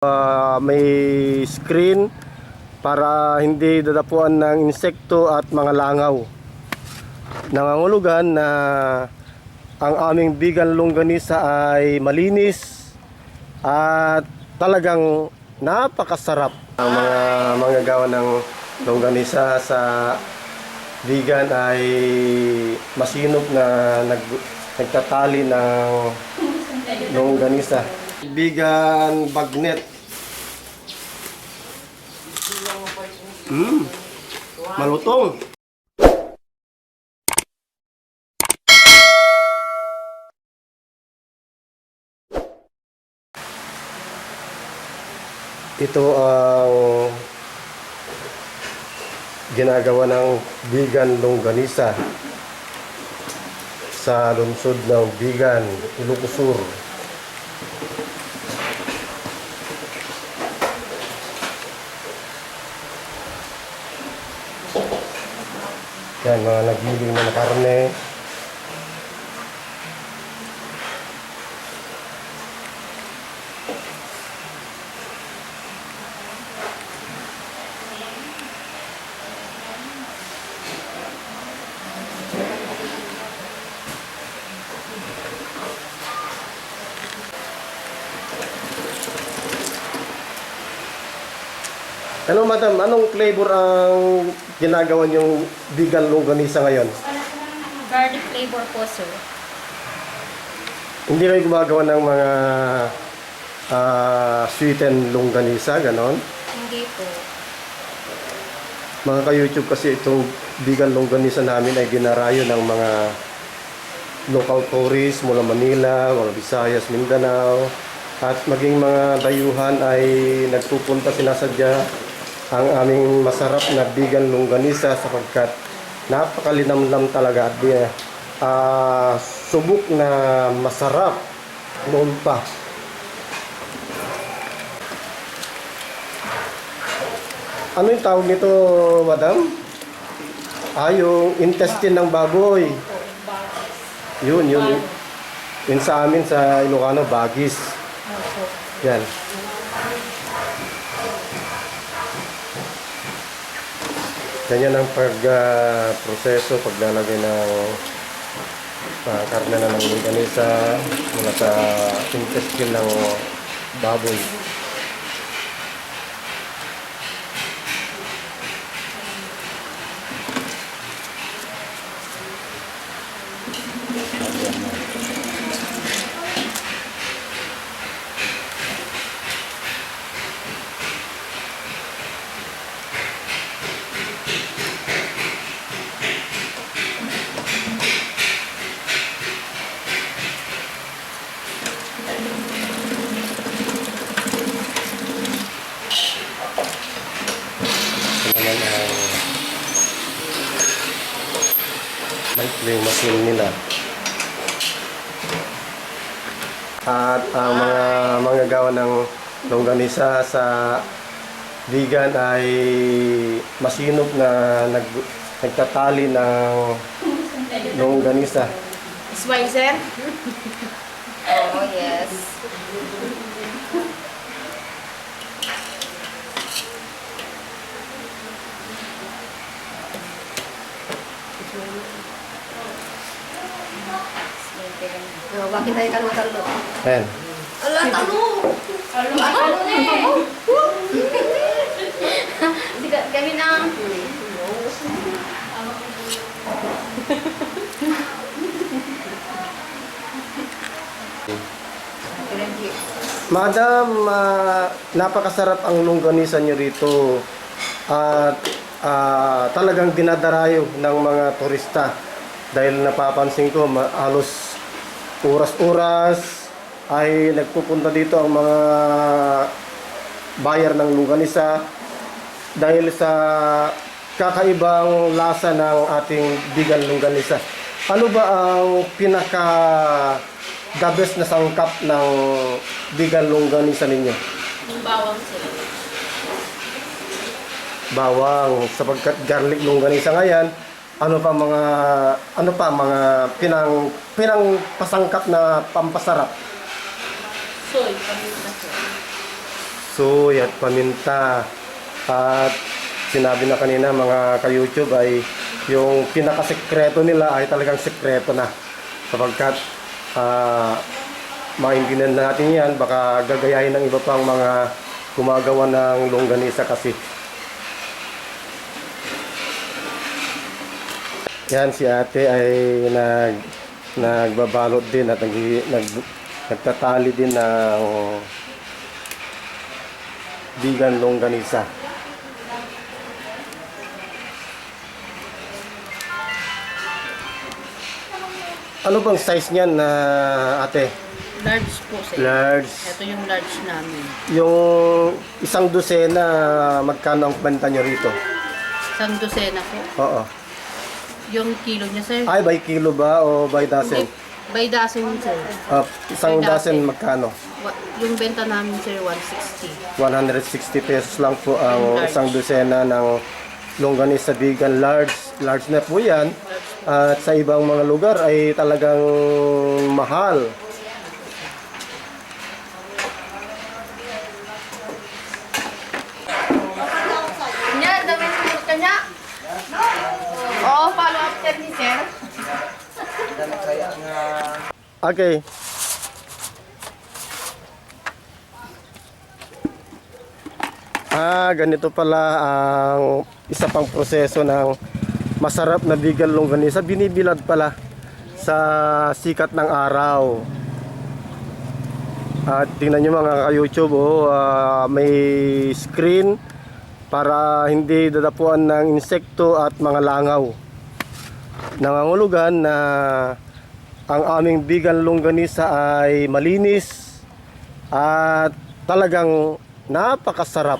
May screen para hindi dadapuan ng insekto at mga langaw. Nangangulugan na ang aming bigan longganisa ay malinis at talagang napakasarap. Ang mga gawa ng longganisa sa bigan ay masinop na nagtatali ng longganisa. Bigan bagnet. Malutong. Ito ang ginagawa ng bigan longganisa sa lungsod ng Bigan, Ilocos Sur. Yan, mga nagiling na karne. Ano madam, anong flavor ang ginagawa niyong bigan longganisa ngayon? Garlic flavor po, sir. Hindi kayo gumagawa ng mga sweetened longganisa, ganon? Hindi po. Mga ka-YouTube kasi itong bigan longganisa namin ay ginarayo ng mga local tourists mula Manila, mga Visayas, Mindanao, at maging mga dayuhan ay nagpupunta sinasadya ang aming masarap na bigan longganisa sapagkat napakalinamnam talaga at subok na masarap noon pa. Ano yung tawag nito, madam? Yung intestine ng baboy. Yun. Yun sa amin sa Ilocano, bagis. Yan. Ganyan ang proseso paglalagay ng karne na ng longganisa mula sa intestine ng baboy. Yung machine nila. At ang mga gawa ng longganisa sa bigan ay masinop na nagtatali ng longganisa. Swizer? Oh, yes. Bakit tayo kalma-kalma? Ayan. Ala, talo! Ano na eh? Kami na. Madam, napakasarap ang longganisa niyo rito. At talagang dinadarayo ng mga turista. Dahil napapansin ko, halos oras-oras ay nagpupunta dito ang mga buyer ng longganisa dahil sa kakaibang lasa ng ating bigan longganisa. Ano ba ang pinaka the best na sangkap ng bigan longganisa ninyo? Yung bawang sila. Bawang, sapagkat garlic longganisa ngayon. Ano pa mga pinang pasangkap na pampasarap? Soy, paminta soy. susoy at paminta. At sinabi na kanina mga ka-YouTube ay yung pinakasekreto nila ay talagang sekreto na. Sapagkat maintindihan natin yan, baka gagayahin ng iba pang mga gumagawa ng longganisa kasi. Yan, si ate ay nagbabalot din at nagtatali din ng vegan longganisa. Ano bang size niyan na ate? Large po sir. Large. Ito yung large namin. Yung isang dosena, magkano ang benta nyo rito? Isang dosena po. Oo. Yung kilo niya sir. Ay, by kilo ba o by dozen? By dozen sir. Isang By dozen dozen. magkano? Yung benta namin sir, 160. 160 pesos lang po ang Large. isang dosena ng longganisa vegan large. Large na po yan. At sa ibang mga lugar ay talagang mahal. Nya, dami sumunod ka niya. Oo, follow up sir ni sir. Okay. Ganito pala ang isa pang proseso ng masarap na vegan longganisa. Binibilad pala sa sikat ng araw. At tingnan nyo mga ka-YouTube, may screen para hindi dadapuan ng insekto at mga langaw. Nangangulugan na ang aming vegan longganisa ay malinis at talagang napakasarap.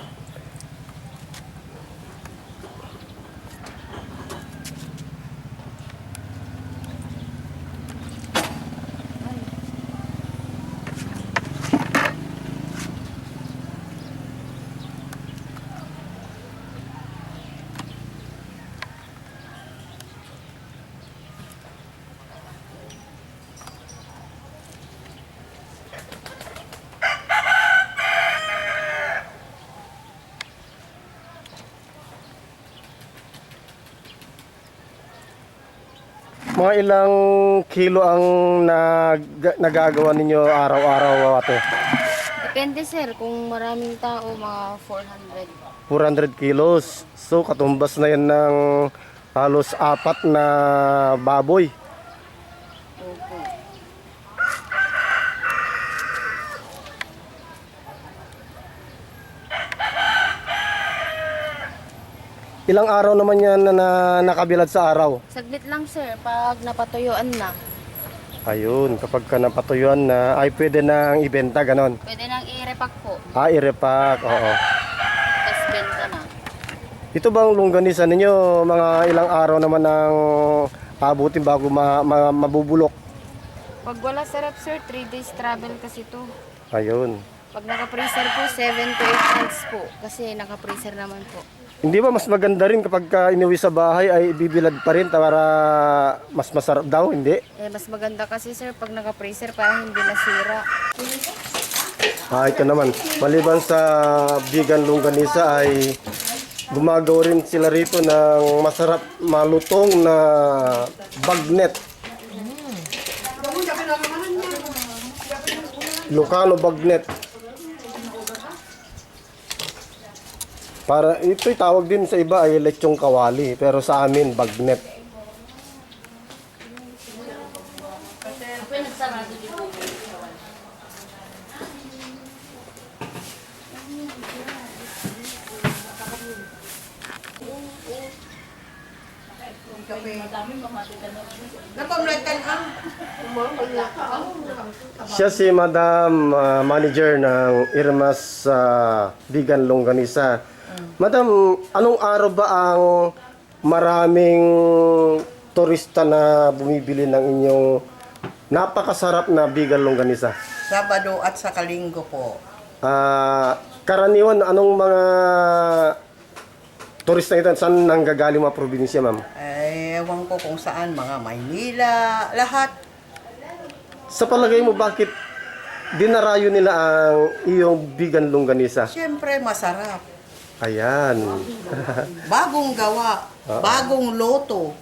Mga ilang kilo ang nagagawa ninyo araw-araw, ate? Depende sir, kung maraming tao, mga 400. 400 kilos. So, katumbas na yan ng halos 4 na baboy. Opo. Ilang araw naman yan na nakabilad sa araw? Saglit lang sir, pag napatuyuan na. Ayun, kapag ka napatuyuan na, ay pwede nang ibenta, ganon. Pwede nang i-repack po. I-repack, oo. Tapos benta na. Ito bang longganisa ninyo, mga ilang araw naman ang abutin bago mabubulok? Pag wala sarap sir, 3 days travel kasi to. Ayun. Pag naka-freezer po, 7 to 8 months po. Kasi naka-freezer naman po. Hindi ba mas maganda rin kapag inuwi sa bahay ay ibibilad pa rin para mas masarap daw, hindi? Mas maganda kasi sir, pag naka-freezer para hindi nasira. Ito naman. Maliban sa vegan longganisa ay gumagawa rin sila rito ng masarap malutong na bagnet. Lokalo bagnet. Para ito'y tawag din sa iba ay lechong kawali, pero sa amin bagnet. Siya si Madam Manager ng Irmas Vegan Longganisa. Madam, anong araw ba ang maraming turista na bumibili ng inyong napakasarap na vegan longganisa? Sabado at sa Kalinggo po. Karaniwan, anong mga turista ito? Saan nanggagaling mga probinsya, ma'am? Ewan ko kung saan, mga Maynila, lahat. Sa palagay mo, bakit dinarayo nila ang iyong vegan longganisa. Siyempre, masarap. Ayan. Bagong gawa. Bagong loto.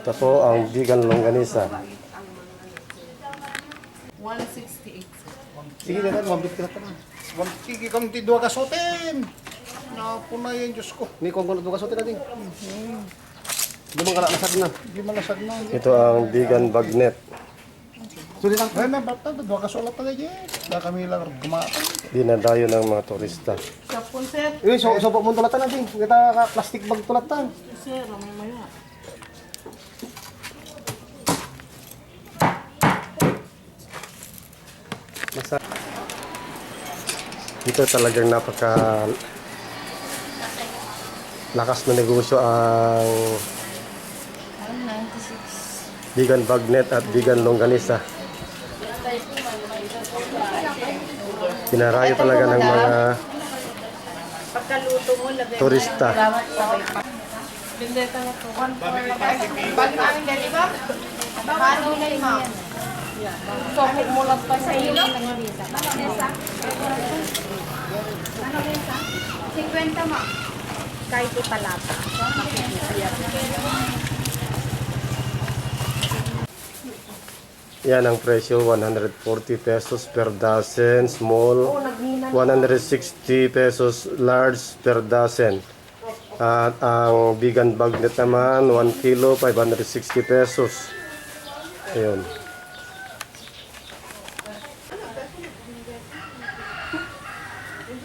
Ito po ang vegan longganisa. 168. Sige na lang, mabit ka na. Sige kang tidwa kasotin. Napuna yan, Diyos ko. Ni kung dua kasotin natin. Di mo nasag na. Hindi malasag na. Ito ang vegan bagnet. Sulit lang. Ay, may bata, dua kasolat na lagi. Dahil kami lang gumatang. Dinadayo ng mga turista. Sapon, sir. Eh, so po mong tulatan natin. Kita ka plastic bag tulatan. Sir, mamaya. Dito talagang napaka lakas na negosyo ang vegan bagnet at vegan longganisa. Pinarayo talaga ng mga turista. Bag namin dali ba? Paano na yung ma'am? So, mulat pa sa ilo? 50 ma'am. Kahit ipalata. Yan ang presyo, 140 pesos per dozen, small, 160 pesos large per dozen. At ang vegan bagnet naman, 1 kilo, 560 pesos. Ayun.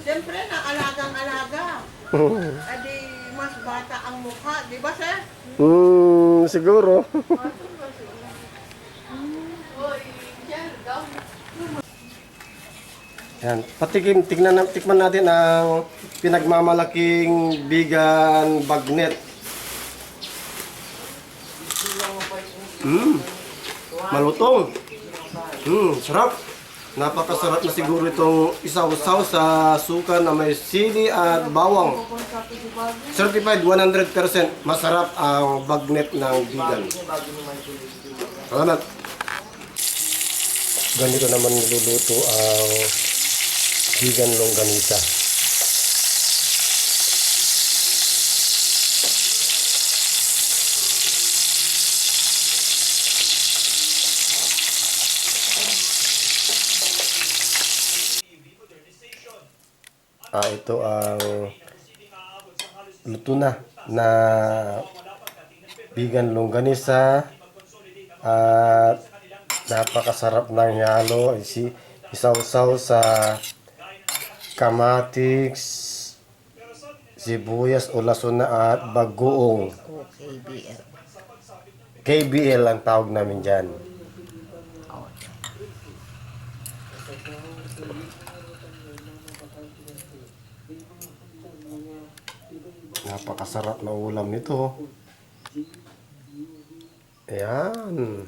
Siyempre, na alagang-alaga. Adi, mas bata ang mukha. Di ba, sir? Siguro. Yan. Tikman natin ang pinagmamalaking vegan bagnet. Malutong. Sarap. Napakasarap na siguro itong isaw-saw sa suka na may sili at bawang. Certified 100%. Masarap ang bagnet ng vegan. Salamat. Ganito naman niluluto ang vegan longganisa. Ito ang luto na vegan longganisa at napakasarap ng yalo. Isaw-saw sa kamatis, sibuyas o lason na at bagoong. KBL. KBL ang tawag namin dyan. Napakasarap na ulam nito. Ayan.